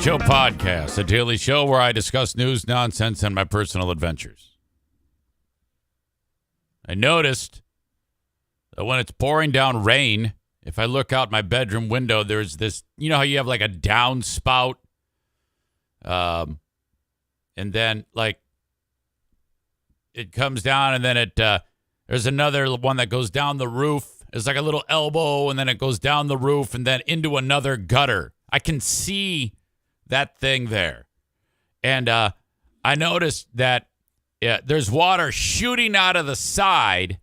Show podcast, a daily show where I discuss news, nonsense, and my personal adventures. I noticed that when it's pouring down rain, if I look out my bedroom window, there's this, you know how you have like a downspout? And then like it comes down and then there's another one that goes down the roof. It's like a little elbow and then it goes down the roof and then into another gutter. I can see that thing there. And I noticed that there's water shooting out of the side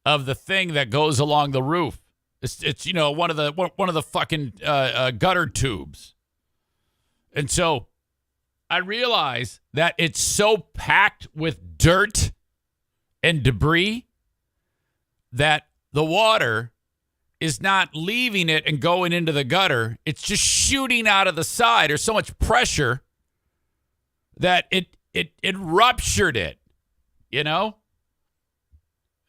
of the thing that goes along the roof. It's one of the fucking gutter tubes. And so I realize that it's so packed with dirt and debris that the water is not leaving it and going into the gutter. It's just shooting out of the side. There's so much pressure that it ruptured it, you know?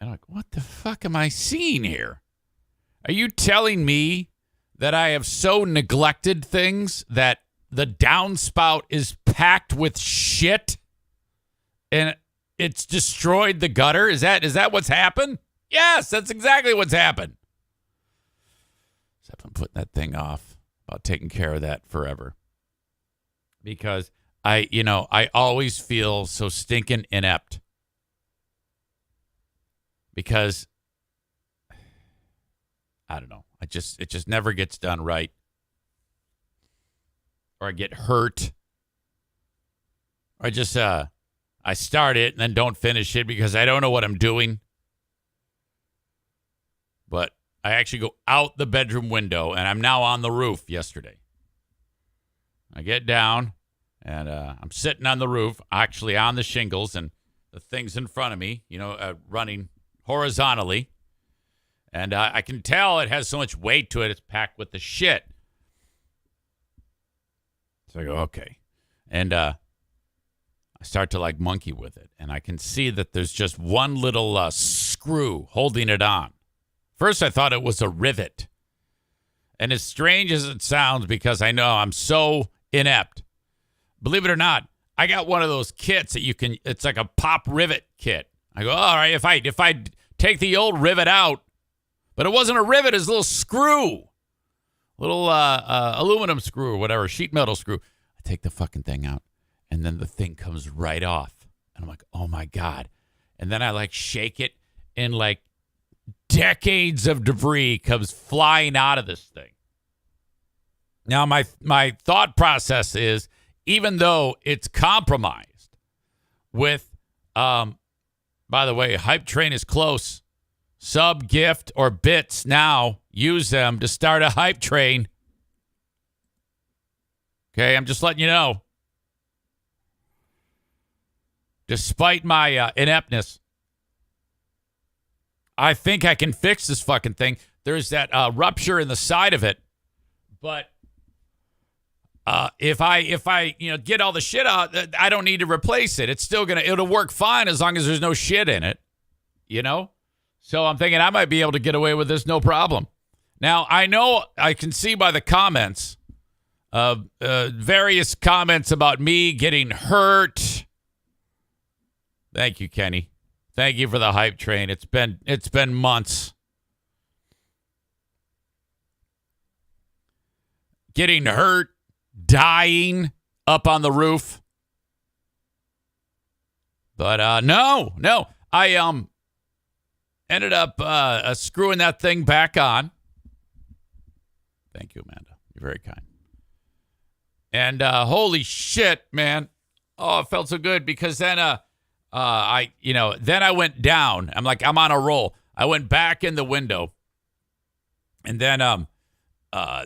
And I'm like, what the fuck am I seeing here? Are you telling me that I have so neglected things that the downspout is packed with shit and it's destroyed the gutter? Is that what's happened? Yes, that's exactly what's happened. Except I'm putting that thing off about taking care of that forever. Because I always feel so stinking inept. Because I don't know. It just never gets done right. Or I get hurt. Or I start it and then don't finish it because I don't know what I'm doing. But I actually go out the bedroom window, and I'm now on the roof yesterday. I get down, And I'm sitting on the roof, actually on the shingles, and the thing's in front of me, running horizontally. And I can tell it has so much weight to it, it's packed with the shit. So I go, okay. And I start to like monkey with it. And I can see that there's just one little screw holding it on. First, I thought it was a rivet. And as strange as it sounds, because I know I'm so inept, believe it or not, I got one of those kits that you can, it's like a pop rivet kit. I go, all right, if I take the old rivet out, but it wasn't a rivet, it's a little screw, little aluminum screw or whatever, sheet metal screw. I take the fucking thing out, and then the thing comes right off. And I'm like, oh my God. And then I like shake it, and like decades of debris comes flying out of this thing. Now, my thought process is, even though it's compromised with, by the way, Hype Train is close. Sub, gift, or bits now. Use them to start a Hype Train. Okay, I'm just letting you know. Despite my ineptness, I think I can fix this fucking thing. There's that rupture in the side of it, but if I get all the shit out, I don't need to replace it. It's still it'll work fine as long as there's no shit in it, So I'm thinking I might be able to get away with this no problem. Now, I know I can see by the comments, various comments about me getting hurt. Thank you, Kenny. Thank you for the Hype Train. It's been months. Getting hurt, dying up on the roof. But no. I ended up screwing that thing back on. Thank you, Amanda. You're very kind. And holy shit, man. Oh, it felt so good because then then I went down. I'm on a roll. I went back in the window. And then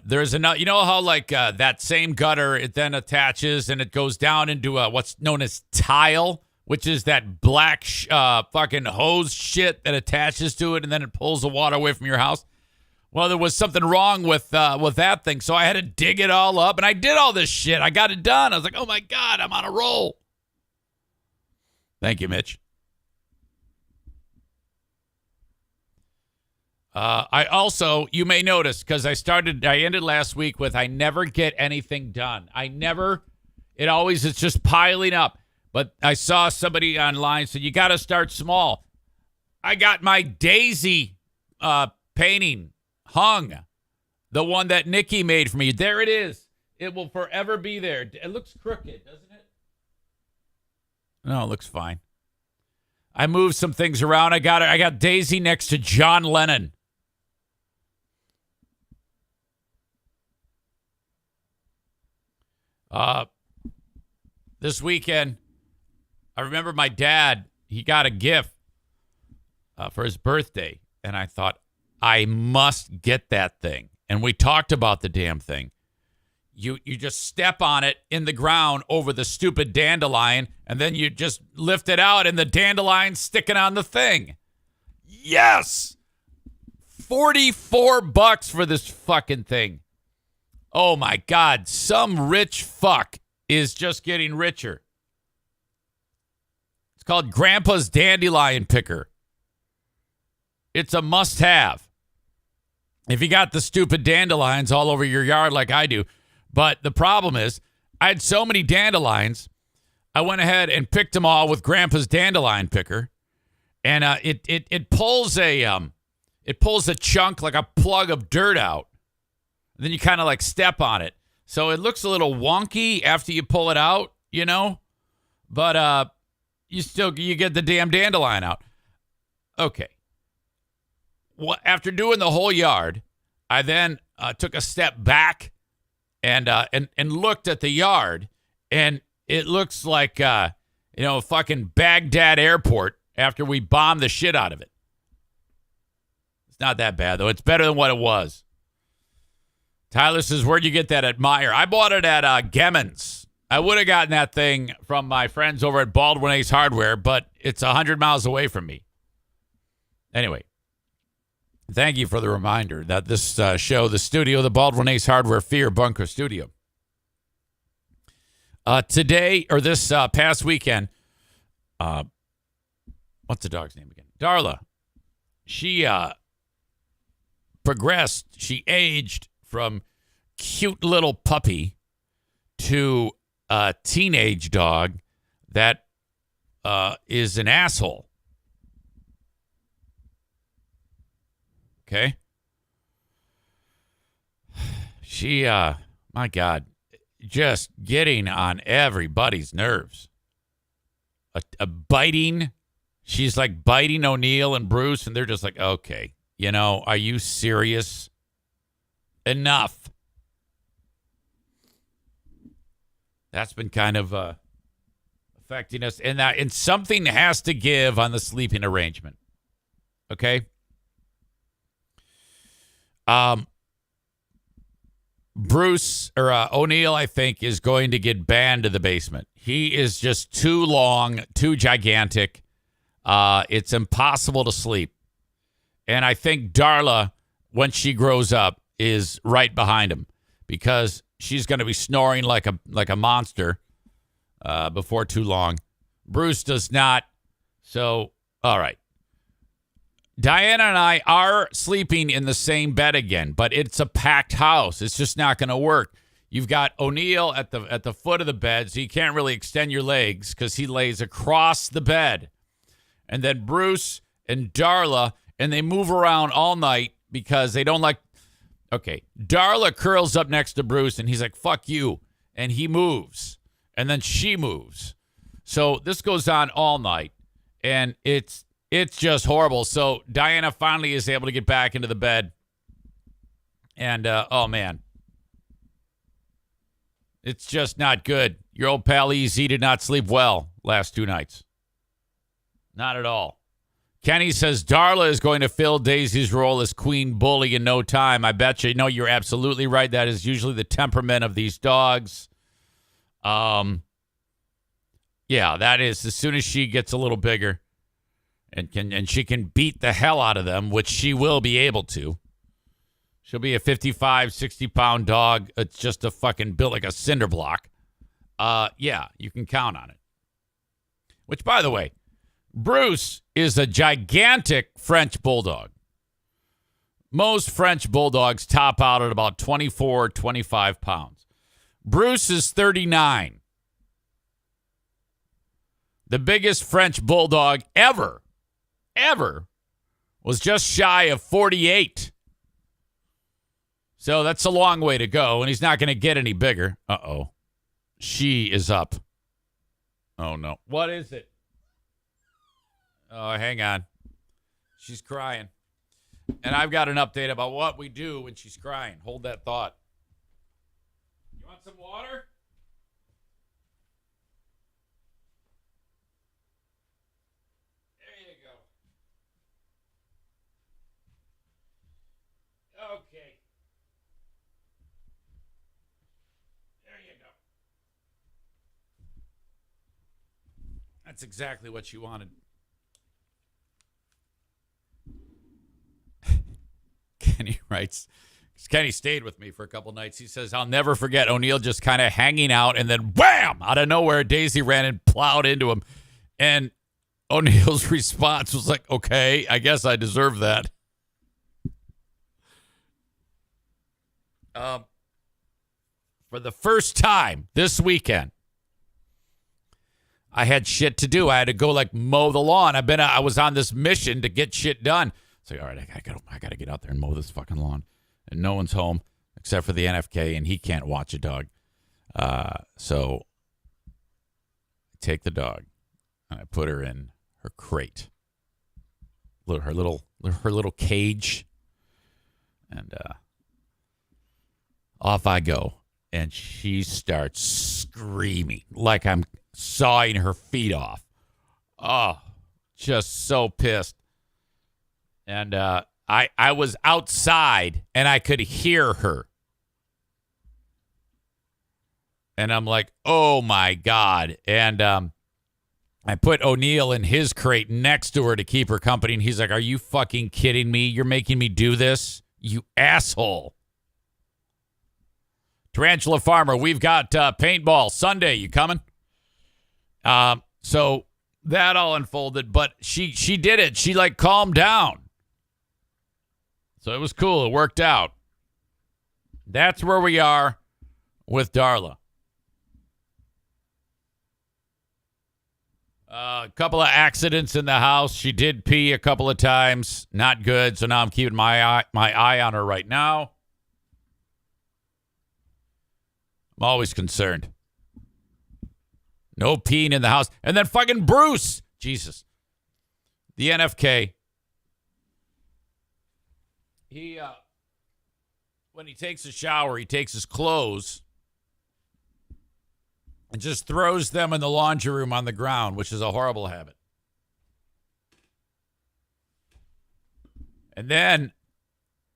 there's another, how that same gutter, it then attaches and it goes down into what's known as tile, which is that black fucking hose shit that attaches to it and then it pulls the water away from your house. Well, there was something wrong with that thing, so I had to dig it all up, and I did all this shit. I got it done. I was like, oh my God, I'm on a roll. Thank you, Mitch. I also, you may notice, because I ended last week with I never get anything done. It's just piling up. But I saw somebody online said, you got to start small. I got my daisy painting hung. The one that Nikki made for me. There it is. It will forever be there. It looks crooked, doesn't it? No, it looks fine. I moved some things around. I got Daisy next to John Lennon. This weekend, I remember my dad, he got a gift for his birthday. And I thought, I must get that thing. And we talked about the damn thing. You just step on it in the ground over the stupid dandelion, and then you just lift it out, and the dandelion's sticking on the thing. Yes! $44 for this fucking thing. Oh, my God. Some rich fuck is just getting richer. It's called Grandpa's Dandelion Picker. It's a must-have. If you got the stupid dandelions all over your yard like I do. But the problem is, I had so many dandelions, I went ahead and picked them all with Grandpa's Dandelion Picker. And it pulls a chunk, like a plug of dirt out. And then you kind of like step on it. So it looks a little wonky after you pull it out, But you get the damn dandelion out. Okay. Well, after doing the whole yard, I then took a step back and looked at the yard, and it looks like fucking Baghdad airport after we bombed the shit out of it. It's not that bad though. It's better than what it was. Tyler says, "Where'd you get that at Meijer?" I bought it at Gemmons. I would have gotten that thing from my friends over at Baldwin Ace Hardware, but it's 100 miles away from me. Anyway, thank you for the reminder that this show, the studio, the Baldwin Ace Hardware Fear Bunker Studio. Today, or this past weekend, what's the dog's name again? Darla. She progressed. She aged from cute little puppy to a teenage dog that is an asshole. Okay? She, my God, just getting on everybody's nerves. A biting. She's like biting O'Neill and Bruce, and they're just like, okay, are you serious? Enough. That's been kind of affecting us. And something has to give on the sleeping arrangement. Okay? Bruce, or O'Neill, I think, is going to get banned to the basement. He is just too long, too gigantic. It's impossible to sleep. And I think Darla, when she grows up, is right behind him because she's going to be snoring like a monster before too long. Bruce does not. So, all right. Diana and I are sleeping in the same bed again, but it's a packed house. It's just not going to work. You've got O'Neill at the foot of the bed, so you can't really extend your legs because he lays across the bed. And then Bruce and Darla, and they move around all night because they don't like. Okay, Darla curls up next to Bruce, and he's like, fuck you. And he moves. And then she moves. So this goes on all night, and it's just horrible. So Diana finally is able to get back into the bed. And, oh, man. It's just not good. Your old pal EZ did not sleep well last 2 nights. Not at all. Kenny says Darla is going to fill Daisy's role as queen bully in no time. I bet you. No, you're absolutely right. That is usually the temperament of these dogs. Yeah, that is. As soon as she gets a little bigger and she can beat the hell out of them, which she will be able to. She'll be a 55, 60-pound dog. It's just a fucking built like a cinder block. Yeah, you can count on it. Which, by the way, Bruce is a gigantic French bulldog. Most French bulldogs top out at about 24, 25 pounds. Bruce is 39. The biggest French bulldog ever was just shy of 48. So that's a long way to go, and he's not going to get any bigger. Uh-oh. She is up. Oh, no. What is it? Oh, hang on. She's crying. And I've got an update about what we do when she's crying. Hold that thought. You want some water? There you go. Okay. There you go. That's exactly what she wanted. Kenny writes, Kenny stayed with me for a couple nights. He says, I'll never forget O'Neill just kind of hanging out, and then wham, out of nowhere, Daisy ran and plowed into him. And O'Neill's response was like, okay, I guess I deserve that. For the first time this weekend, I had shit to do. I had to go mow the lawn. I was on this mission to get shit done. It's like, all right, I gotta get out there and mow this fucking lawn. And no one's home except for the NFK, and he can't watch a dog. So I take the dog and I put her in her crate, her little cage, and off I go. And she starts screaming like I'm sawing her feet off. Oh, just so pissed. And I was outside, and I could hear her. And I'm like, oh, my God. And I put O'Neill in his crate next to her to keep her company. And he's like, are you fucking kidding me? You're making me do this? You asshole. Tarantula Farmer, we've got paintball Sunday. You coming? So that all unfolded, but she did it. She like calmed down. So it was cool. It worked out. That's where we are with Darla. A couple of accidents in the house. She did pee a couple of times. Not good. So now I'm keeping my eye on her right now. I'm always concerned. No peeing in the house. And then fucking Bruce. Jesus. The NFK. He, when he takes a shower, he takes his clothes and just throws them in the laundry room on the ground, which is a horrible habit. And then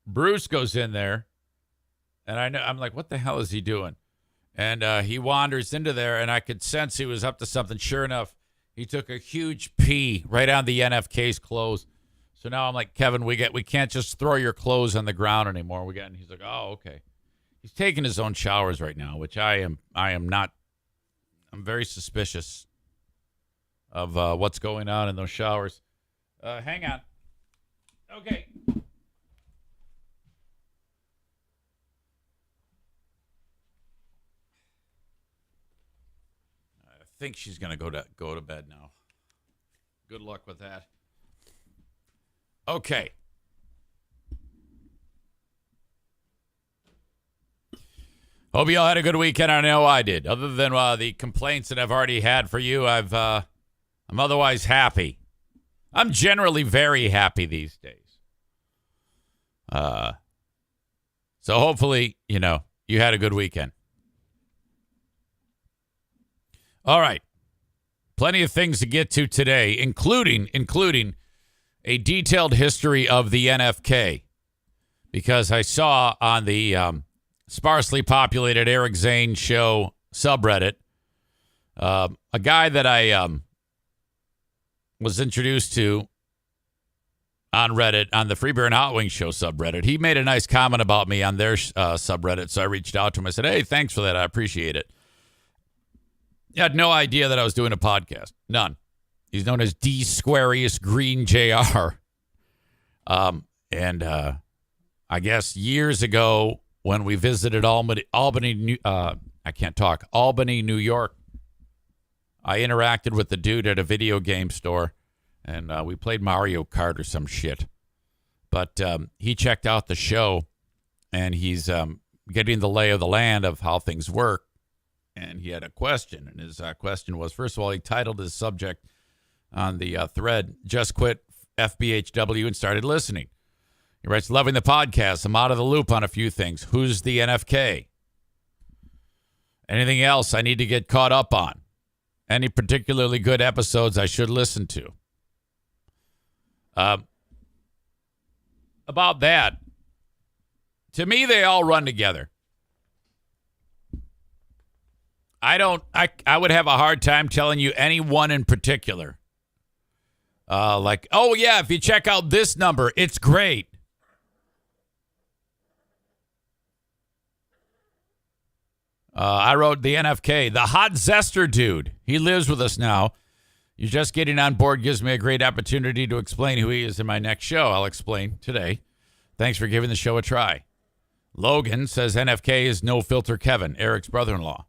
Bruce goes in there, and I'm like, what the hell is he doing? And he wanders into there, and I could sense he was up to something. Sure enough, he took a huge pee right on the NFK's clothes. So now I'm like, Kevin, we can't just throw your clothes on the ground anymore. And he's like, oh, okay. He's taking his own showers right now, which I am not. I'm very suspicious of what's going on in those showers. Hang on. Okay. I think she's gonna go to bed now. Good luck with that. Okay. Hope you all had a good weekend. I know I did. Other than the complaints that I've already had for you, I'm otherwise happy. I'm generally very happy these days. So hopefully, you had a good weekend. All right. Plenty of things to get to today, including a detailed history of the NFK, because I saw on the sparsely populated Eric Zane show subreddit a guy that I was introduced to on Reddit on the Free Beer and Hot Wings show subreddit. He made a nice comment about me on their subreddit, so I reached out to him. I said, hey, thanks for that. I appreciate it. He had no idea that I was doing a podcast. None. He's known as D Squarius Green JR. I guess years ago when we visited Albany, New York, I interacted with the dude at a video game store, and we played Mario Kart or some shit. But he checked out the show, and he's getting the lay of the land of how things work. And he had a question, and his question was, first of all, he titled his subject on the thread, Just Quit FBHW and Started Listening. He writes, loving the podcast. I'm out of the loop on a few things. Who's the NFK? Anything else I need to get caught up on? Any particularly good episodes I should listen to? About that, to me, they all run together. I would have a hard time telling you any one in particular. Like, oh, yeah, if you check out this number, it's great. I wrote the NFK, the hot zester dude. He lives with us now. You're just getting on board gives me a great opportunity to explain who he is in my next show. I'll explain today. Thanks for giving the show a try. Logan says NFK is No Filter Kevin, Eric's brother-in-law.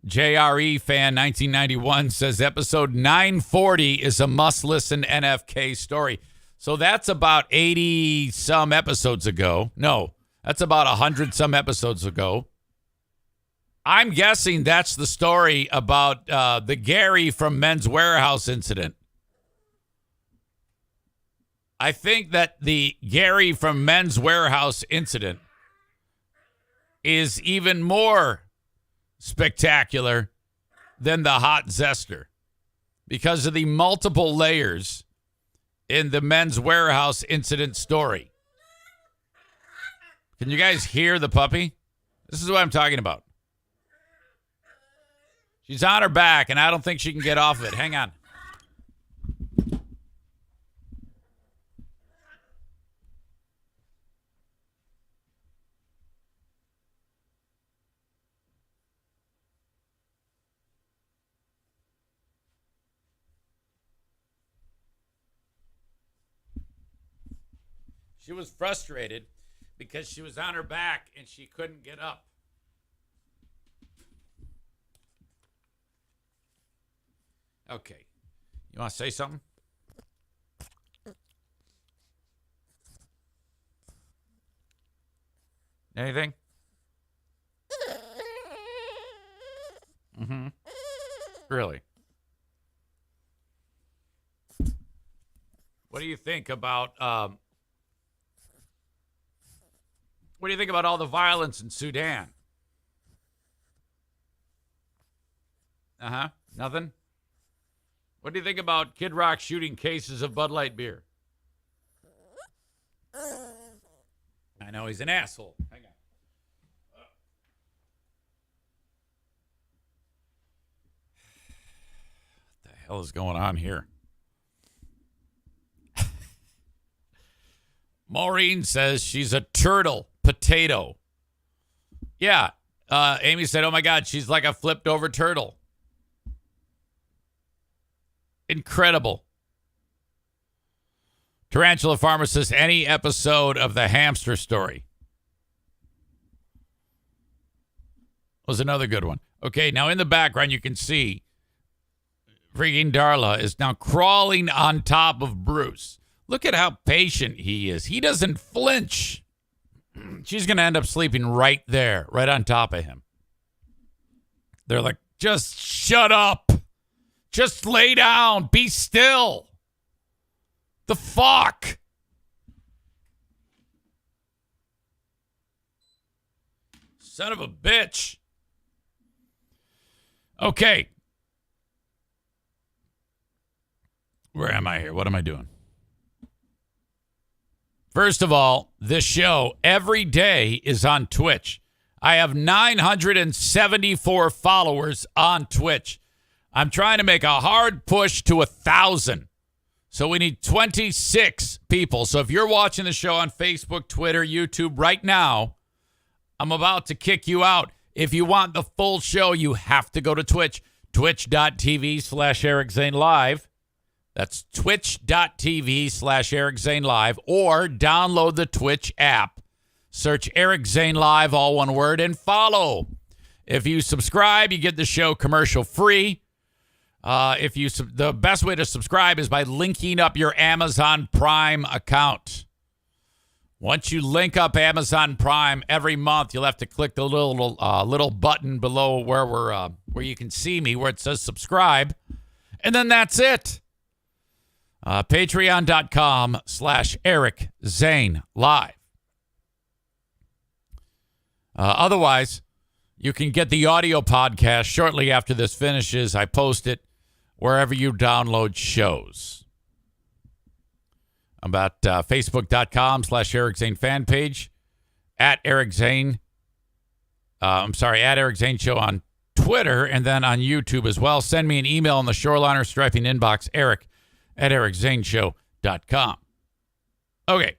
JRE fan 1991 says episode 940 is a must-listen NFK story. So that's about 80-some episodes ago. No, that's about 100-some episodes ago. I'm guessing that's the story about the Gary from Men's Warehouse incident. I think that the Gary from Men's Warehouse incident is even more spectacular than the hot zester because of the multiple layers in the Men's Warehouse incident story. Can you guys hear the puppy? This is what I'm talking about. She's on her back, and I don't think she can get off of it. Hang on. She was frustrated because she was on her back and she couldn't get up. Okay. You want to say something? Anything? Mm-hmm. Really? What do you think about what do you think about all the violence in Sudan? Uh-huh. Nothing? What do you think about Kid Rock shooting cases of Bud Light beer? I know he's an asshole. Hang on. What the hell is going on here? Maureen says she's a turtle potato. Yeah. Amy said, oh my God, she's like a flipped over turtle. Incredible. Tarantula Farmer says any episode of the hamster story. Was another good one. Okay, now in the background you can see freaking Darla is now crawling on top of Bruce. Look at how patient he is. He doesn't flinch. She's going to end up sleeping right there, right on top of him. They're like, just shut up. Just lay down. Be still. The fuck? Son of a bitch. Okay. Where am I here? What am I doing? First of all, this show every day is on Twitch. I have 974 followers on Twitch. I'm trying to make a hard push to 1,000. So we need 26 people. So if you're watching the show on Facebook, Twitter, YouTube right now, I'm about to kick you out. If you want the full show, you have to go to Twitch. Twitch.tv/Eric Zane Live. That's twitch.tv/Eric Zane Live, or download the Twitch app. Search Eric Zane Live, all one word, and follow. If you subscribe, you get the show commercial free. The best way to subscribe is by linking up your Amazon Prime account. Once you link up Amazon Prime, every month you'll have to click the little button below where you can see me, where it says subscribe, and then that's it. Patreon.com/Eric Zane Live. Otherwise, you can get the audio podcast shortly after this finishes. I post it wherever you download shows. I'm at Facebook.com/Eric Zane fan page. At Eric Zane. At Eric Zane Show on Twitter, and then on YouTube as well. Send me an email in the Shoreliner Striping inbox, Eric@ericzaneshow.com. Okay.